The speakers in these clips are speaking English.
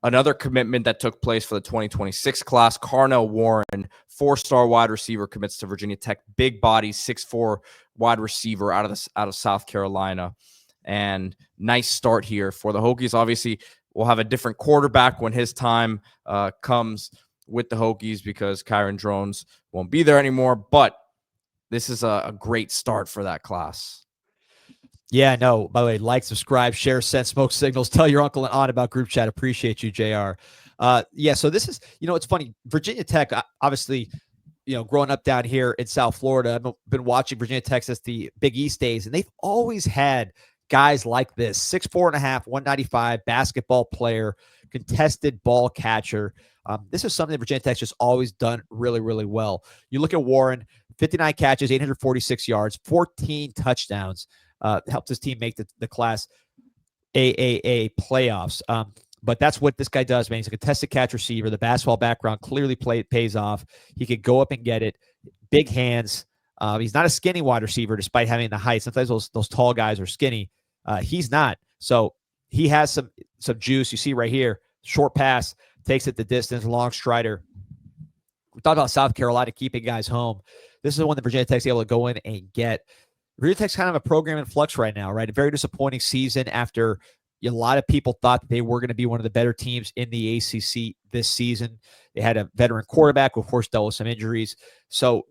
Another commitment that took place for the 2026 class, Carnell Warren, 4-star wide receiver, commits to Virginia Tech. Big body, 6'4" wide receiver out of South Carolina. And nice start here for the Hokies. Obviously, we'll have a different quarterback when his time comes with the Hokies because Kyron Drones won't be there anymore. But this is a great start for that class. Yeah, no, by the way, like, subscribe, share, send smoke signals, tell your uncle and aunt about group chat. Appreciate you, JR. Yeah, so this is, it's funny. Virginia Tech, obviously, growing up down here in South Florida, I've been watching Virginia Tech since the Big East days, and they've always had guys like this, 6'4.5", 195, basketball player, contested ball catcher. This is something that Virginia Tech's just always done really, really well. You look at Warren, 59 catches, 846 yards, 14 touchdowns. Helped his team make the Class AAA playoffs. But that's what this guy does, man. He's a contested catch receiver. The basketball background clearly pays off. He could go up and get it. Big hands. He's not a skinny wide receiver despite having the height. Sometimes those tall guys are skinny. He's not. So he has some juice. You see right here, short pass, takes it the distance, long strider. We talked about South Carolina keeping guys home. This is the one that Virginia Tech's able to go in and get. Virginia Tech's kind of a program in flux right now, right? A very disappointing season after a lot of people thought that they were going to be one of the better teams in the ACC this season. They had a veteran quarterback who, of course, dealt with some injuries. So,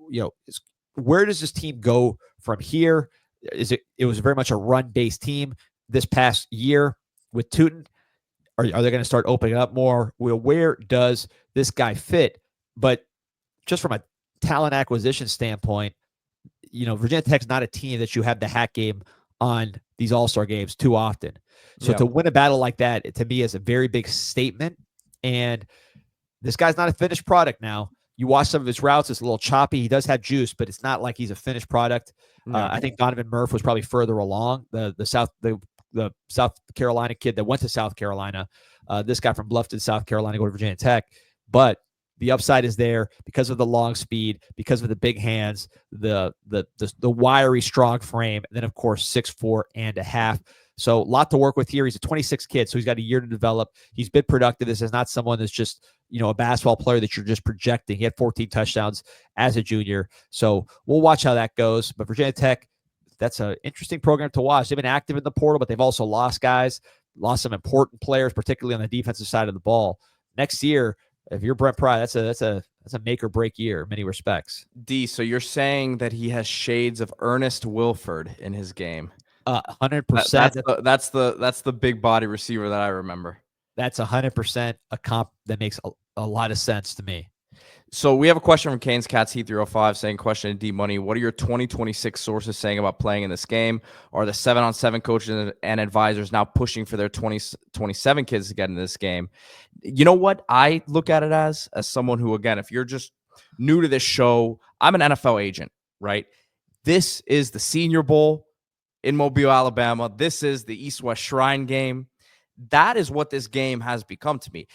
where does this team go from here? It was very much a run-based team this past year with Tootin. Are they going to start opening up more? Well, where does this guy fit? But just from a talent acquisition standpoint, Virginia Tech's not a team that you have the hat game on these all-star games too often. So to win a battle like that, to me, is a very big statement. And this guy's not a finished product now. You watch some of his routes, it's a little choppy. He does have juice, but it's not like he's a finished product. I think Donovan Murph was probably further along. The South Carolina kid that went to South Carolina. This guy from Bluffton, South Carolina, go to Virginia Tech. But the upside is there because of the long speed, because of the big hands, the wiry, strong frame, and then, of course, 6'4 and a half. So a lot to work with here. He's a 26 kid, so he's got a year to develop. He's been productive. This is not someone that's just, a basketball player that you're just projecting. He had 14 touchdowns as a junior. So we'll watch how that goes. But Virginia Tech, that's an interesting program to watch. They've been active in the portal, but they've also lost guys, lost some important players, particularly on the defensive side of the ball. Next year, if you're Brent Pry, that's a make or break year in many respects. D, so you're saying that he has shades of Ernest Wilford in his game. 100%. That's the big body receiver that I remember. That's 100% a comp that makes a lot of sense to me. So we have a question from Canes Cats Heat 305 saying, question to D Money, what are your 2026 sources saying about playing in this game? Are the 7-on-7 coaches and advisors now pushing for their 2027 kids to get in this game? You know what I look at it as someone who, again, if you're just new to this show, I'm an NFL agent, right? This is the Senior Bowl in Mobile, Alabama. This is the East-West Shrine game. That is what this game has become to me.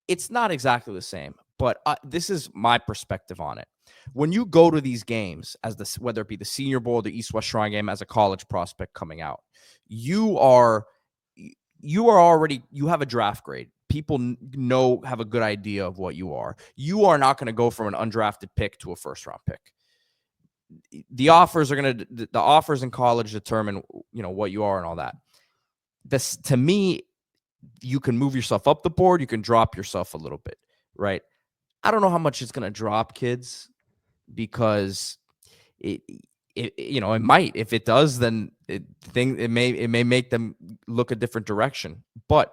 It's not exactly the same, but this is my perspective on it. When you go to these games, whether it be the Senior Bowl or the East-West Shrine game as a college prospect coming out, you have a draft grade. People have a good idea of what you are. You are not going to go from an undrafted pick to a first-round pick. The offers in college determine, what you are and all that. This, to me, you can move yourself up the board. You can drop yourself a little bit, right? I don't know how much it's going to drop kids because it might. If it does, then it may make them look a different direction. But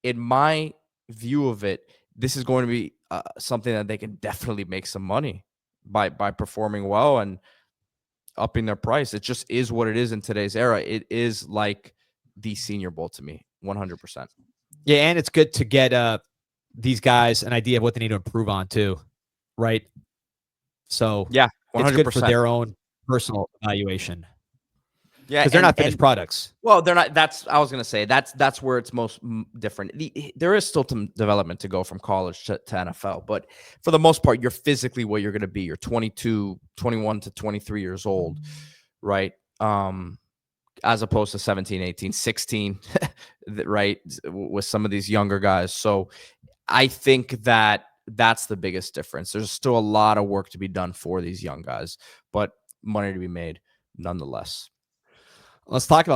in my view of it, this is going to be something that they can definitely make some money by performing well and upping their price. It just is what it is in today's era. It is like the Senior Bowl to me, 100%. Yeah, and it's good to get these guys an idea of what they need to improve on too, right? So yeah, 100%. It's good for their own personal evaluation. Yeah, because they're not finished products. Well, they're not. I was gonna say that's where it's most different. There is still some development to go from college to NFL, but for the most part, you're physically what you're gonna be. You're 22, 21 to 23 years old, right? As opposed to 17, 18, 16 right, with some of these younger guys. So I think that that's the biggest difference. There's still a lot of work to be done for these young guys, but money to be made nonetheless. Let's talk about